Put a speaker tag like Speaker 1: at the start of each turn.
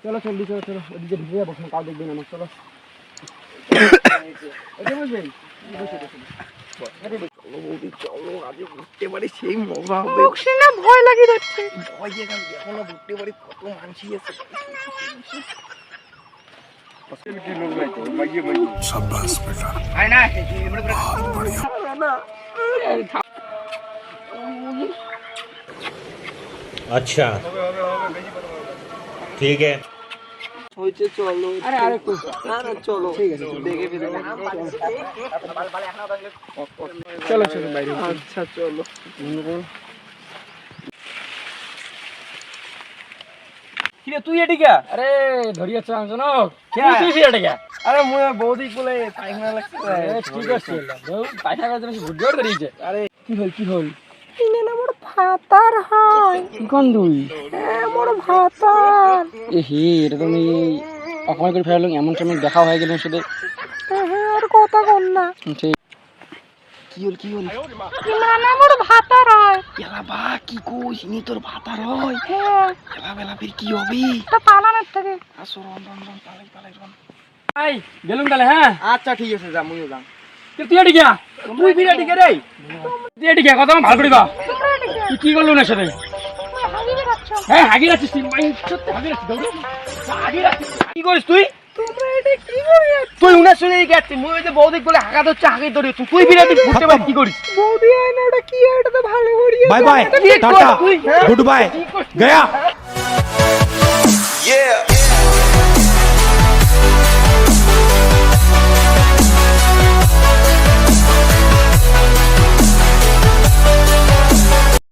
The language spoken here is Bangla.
Speaker 1: চলো চল চলো চলো ওদিকে ঢুকে যাবো, কাউ দেখবে না। চলো চলো আজ ঘুরতে পারি, সেই মজা হবে।
Speaker 2: না ভয় লাগিয়ে যাচ্ছে,
Speaker 1: ভয় এখনো ঘুরতে পারি, কত মানসি আছে।
Speaker 3: अच्छा ठीक है
Speaker 1: হয়েছে চলো। আরে আরে না না চলো, ঠিক আছে দেখে ফেলে চলো চলো বাইরে। আচ্ছা চলো। কিরে তুই এদিকে? আরে ধরিয়াছ জানো তুই এদিকে? আরে মুই বৌদি কোলে পায়খানা লাগছে। ঠিক আছে পায়খানা করতে বেশি ভুট জোর করিয়েছে। আরে কি হল
Speaker 2: ইনে না মোর ভাতার হয়।
Speaker 1: কোন দুই?
Speaker 2: মোর ভাতার।
Speaker 1: এ হে, এটা তুমি অপমান করে ফেললাম, এমন সময় দেখা হয়ে গেল সাথে।
Speaker 2: আর কথা কর না।
Speaker 1: কি হল
Speaker 2: না না মোর ভাতার হয়।
Speaker 1: এলা বা কি কইস নি, তোর ভাতার হয়?
Speaker 2: হ্যাঁ
Speaker 1: এলা বেলা ফির কি হবে?
Speaker 2: তা পালানোর থেকে।
Speaker 1: আসো রন পালাই রন। আই গেলুম তাহলে। হ্যাঁ আচ্ছা ঠিক আছে, যা মুইও যাম। তুই এদিকে তুই ফিরে এদিকে রে। তুই এদিকে কথা ভালো করিবা। তুই কি করলু না সাথে? হ্যাঁ হাগি রাখিস তুই, সত্যি হাগি রাখিস। দৌড় হাগি রাখিস। কি করিস তুই?
Speaker 2: তোমরা এটা কি করি?
Speaker 1: তুই উনার শুনে গেছিস, মুই ওই যে বৌদি বলে হাগা ধরছে, হাগি ধরে তুই ফিরে এদিকে ঘুরতে পারি কি করিস?
Speaker 2: বৌদি হয় না, এটা কি এটা তো ভালো করি।
Speaker 3: Bye bye tata goodbye गया।